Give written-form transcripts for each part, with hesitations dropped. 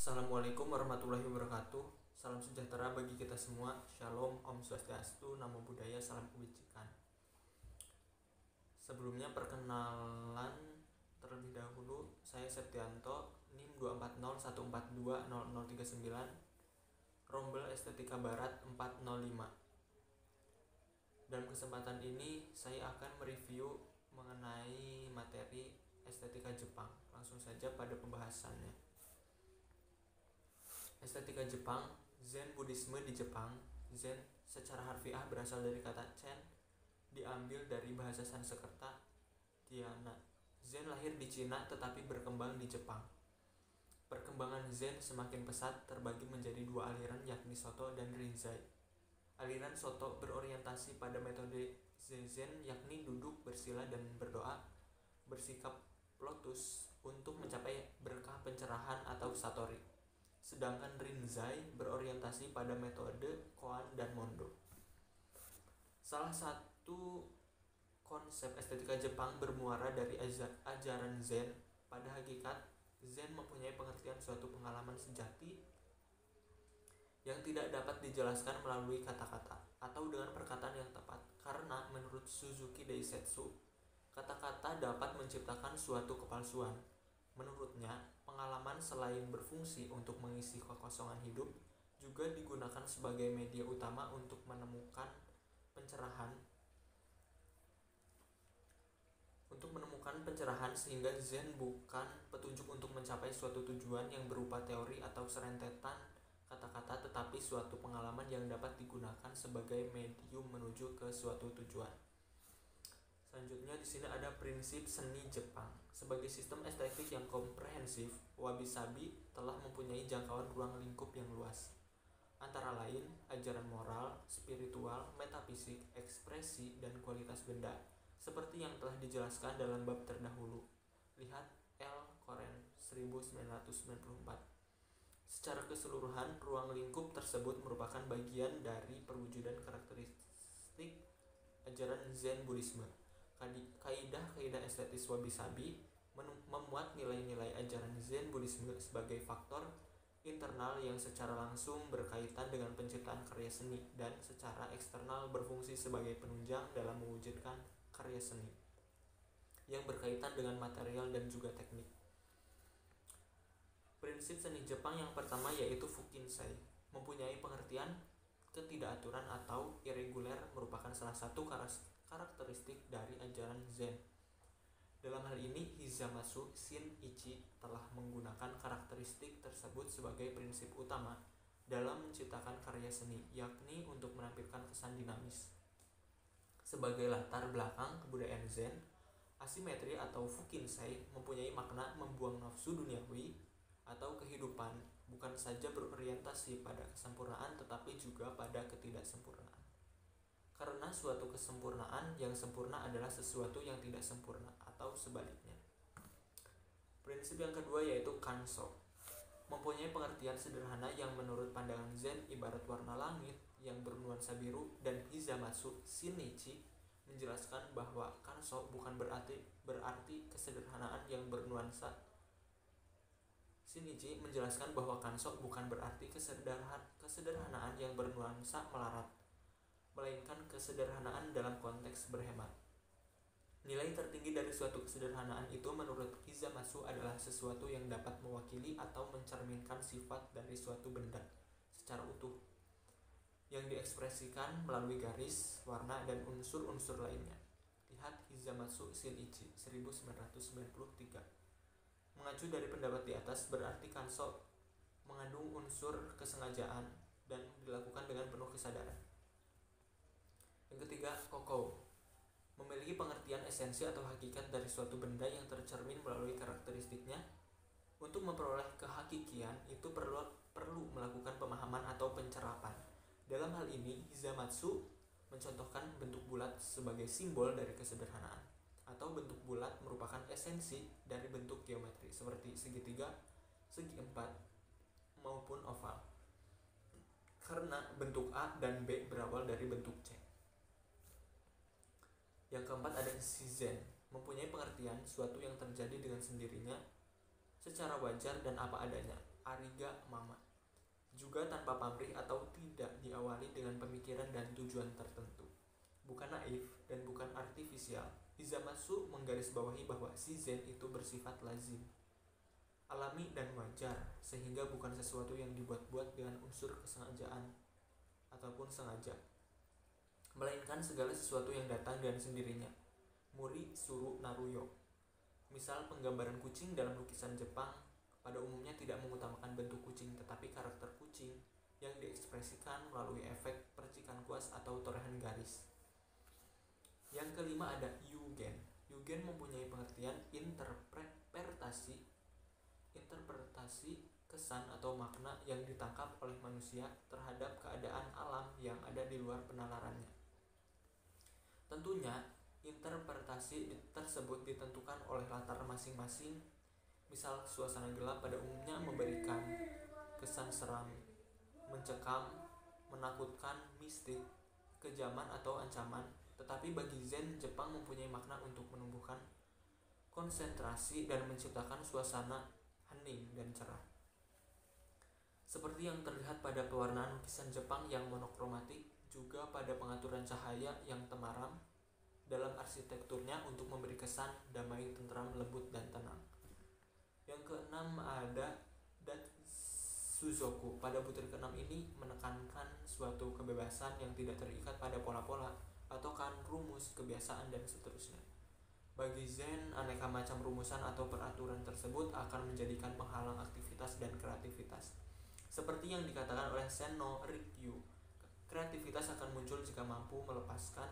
Assalamualaikum warahmatullahi wabarakatuh. Salam sejahtera bagi kita semua. Shalom, Om Swastiastu, Namo Buddhaya, salam kebajikan. Sebelumnya perkenalan terlebih dahulu, saya Septianto, NIM 24014200039, Rombel Estetika Barat 405. Dalam kesempatan ini saya akan mereview mengenai materi estetika Jepang. Langsung saja pada pembahasannya. Estetika Jepang, Zen Buddhisme di Jepang. Zen secara harfiah berasal dari kata Zen, diambil dari bahasa Sanskerta dhyana. Zen lahir di Cina tetapi berkembang di Jepang. Perkembangan Zen semakin pesat, terbagi menjadi dua aliran, yakni Soto dan Rinzai. Aliran Soto berorientasi pada metode Zazen, yakni duduk, bersila, dan berdoa, bersikap lotus untuk mencapai berkah pencerahan atau satori. Sedangkan Rinzai berorientasi pada metode Koan dan Mondo. Salah satu konsep estetika Jepang bermuara dari ajaran Zen. Pada hakikat, Zen mempunyai pengertian suatu pengalaman sejati yang tidak dapat dijelaskan melalui kata-kata atau dengan perkataan yang tepat. Karena menurut Suzuki Daisetsu, kata-kata dapat menciptakan suatu kepalsuan. Menurutnya, pengalaman selain berfungsi untuk mengisi kekosongan hidup, juga digunakan sebagai media utama untuk menemukan pencerahan. Sehingga Zen bukan petunjuk untuk mencapai suatu tujuan yang berupa teori atau serentetan kata-kata, tetapi suatu pengalaman yang dapat digunakan sebagai medium menuju ke suatu tujuan. Selanjutnya di sini ada prinsip seni Jepang. Sebagai sistem estetik yang komprehensif, wabi-sabi telah mempunyai jangkauan ruang lingkup yang luas. Antara lain, ajaran moral, spiritual, metafisik, ekspresi, dan kualitas benda, seperti yang telah dijelaskan dalam bab terdahulu. Lihat L. Koren 1994. Secara keseluruhan, ruang lingkup tersebut merupakan bagian dari perwujudan karakteristik ajaran Zen Buddhisme. Kaidah-kaidah estetis wabi-sabi memuat nilai-nilai ajaran Zen Buddhisme sebagai faktor internal yang secara langsung berkaitan dengan penciptaan karya seni dan secara eksternal berfungsi sebagai penunjang dalam mewujudkan karya seni yang berkaitan dengan material dan juga teknik. Prinsip seni Jepang yang pertama yaitu Fukinsei, mempunyai pengertian ketidakaturan atau irregular, merupakan salah satu karakteristik dari ajaran Zen. Dalam hal ini, Hizamatsu Shin-ichi telah menggunakan karakteristik tersebut sebagai prinsip utama dalam menciptakan karya seni, yakni untuk menampilkan kesan dinamis. Sebagai latar belakang kebudayaan Zen, asimetri atau Fukinsei mempunyai makna membuang nafsu duniawi atau kehidupan, bukan saja berorientasi pada kesempurnaan tetapi juga pada ketidaksempurnaan. Karena suatu kesempurnaan yang sempurna adalah sesuatu yang tidak sempurna, atau sebaliknya. Prinsip yang kedua yaitu Kanso, mempunyai pengertian sederhana yang menurut pandangan Zen ibarat warna langit yang bernuansa biru, dan Hizamatsu Shinichi menjelaskan bahwa Kanso bukan berarti kesederhanaan yang bernuansa Shinichi menjelaskan bahwa Kanso bukan berarti kesederhanaan yang bernuansa melarat, melainkan kesederhanaan dalam konteks berhemat. Nilai tertinggi dari suatu kesederhanaan itu menurut Hizamatsu adalah sesuatu yang dapat mewakili atau mencerminkan sifat dari suatu benda secara utuh, yang diekspresikan melalui garis, warna, dan unsur-unsur lainnya. Lihat Hizamatsu Shinichi 1993. Mengacu dari pendapat di atas, berarti Kanso mengandung unsur kesengajaan dan dilakukan dengan penuh kesadaran. Yang ketiga, Kokou, memiliki pengertian esensi atau hakikat dari suatu benda yang tercermin melalui karakteristiknya. Untuk memperoleh kehakikian itu perlu melakukan pemahaman atau pencerapan. Dalam hal ini, Hizamatsu mencontohkan bentuk bulat sebagai simbol dari kesederhanaan, atau bentuk bulat merupakan esensi dari bentuk geometri seperti segitiga, segi empat, maupun oval. Karena bentuk A dan B berawal dari bentuk C. Yang keempat ada Shizen, mempunyai pengertian suatu yang terjadi dengan sendirinya secara wajar dan apa adanya. ariga mama. Juga tanpa pamrih atau tidak diawali dengan pemikiran dan tujuan tertentu. Bukan naif dan bukan artifisial, Hizamatsu menggarisbawahi bahwa shizen itu bersifat lazim, alami dan wajar, sehingga bukan sesuatu yang dibuat-buat dengan unsur kesengajaan ataupun sengaja, melainkan segala sesuatu yang datang dengan sendirinya. Muri Suru Naruyo. Misal penggambaran kucing dalam lukisan Jepang pada umumnya tidak mengutamakan bentuk kucing tetapi karakter kucing yang diekspresikan melalui efek percikan kuas atau torehan garis. Yang kelima ada yugen. Yugen mempunyai pengertian interpretasi kesan atau makna yang ditangkap oleh manusia terhadap keadaan alam yang ada di luar penalarannya. Tentunya, interpretasi tersebut ditentukan oleh latar masing-masing. Misal, suasana gelap pada umumnya memberikan kesan seram, mencekam, menakutkan, mistik, kejaman atau ancaman. Tetapi bagi Zen, Jepang mempunyai makna untuk menumbuhkan konsentrasi dan menciptakan suasana hening dan cerah. Seperti yang terlihat pada pewarnaan lukisan Jepang yang monokromatik, juga pada pengaturan cahaya yang temaram dalam arsitekturnya untuk memberi kesan damai, tentram, lembut, dan tenang. Yang keenam ada Datsuzoku. Pada butir keenam ini menekankan suatu kebebasan yang tidak terikat pada pola-pola atau kan rumus, kebiasaan, dan seterusnya. Bagi Zen, aneka macam rumusan atau peraturan tersebut akan menjadikan penghalang aktivitas dan kreativitas. Seperti yang dikatakan oleh Senno Rikyu, kreativitas akan muncul jika mampu melepaskan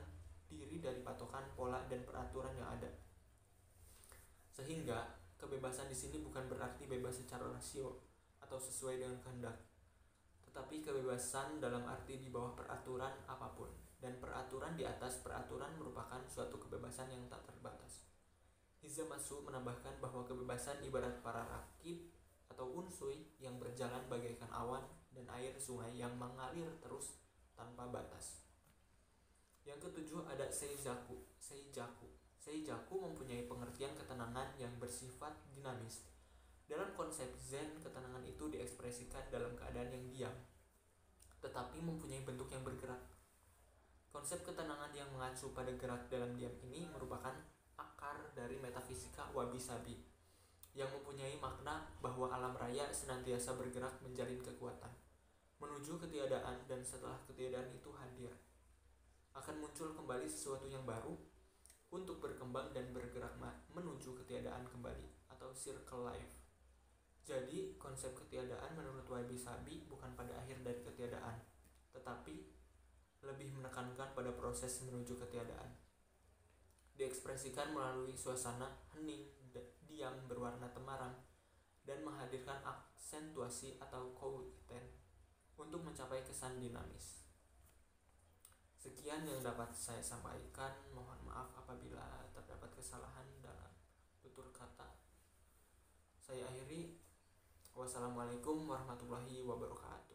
diri dari patokan, pola, dan peraturan yang ada. Sehingga, kebebasan di sini bukan berarti bebas secara rasio atau sesuai dengan kehendak, tetapi kebebasan dalam arti di bawah peraturan apapun, dan peraturan di atas peraturan merupakan suatu kebebasan yang tak terbatas. Hizamatsu menambahkan bahwa kebebasan ibarat para rakib atau unsui yang berjalan bagaikan awan dan air sungai yang mengalir terus tanpa batas. Yang ketujuh ada Seijaku. Seijaku mempunyai pengertian ketenangan yang bersifat dinamis. Dalam konsep Zen, ketenangan itu diekspresikan dalam keadaan yang diam, tetapi mempunyai bentuk yang bergerak. Konsep ketenangan yang mengacu pada gerak dalam diam ini merupakan akar dari metafisika wabi-sabi, yang mempunyai makna bahwa alam raya senantiasa bergerak menjalin kekuatan menuju ketiadaan, dan setelah ketiadaan itu hadir, akan muncul kembali sesuatu yang baru untuk berkembang dan bergerak menuju ketiadaan kembali, atau circle life. Jadi, konsep ketiadaan menurut wabi-sabi bukan pada akhir dari ketiadaan, tetapi lebih menekankan pada proses menuju ketiadaan. Diekspresikan melalui suasana hening, diam, berwarna temaram, dan menghadirkan aksentuasi atau kouten untuk mencapai kesan dinamis. Sekian yang dapat saya sampaikan. Mohon maaf apabila terdapat kesalahan dalam tutur kata. Saya akhiri. Wassalamualaikum warahmatullahi wabarakatuh.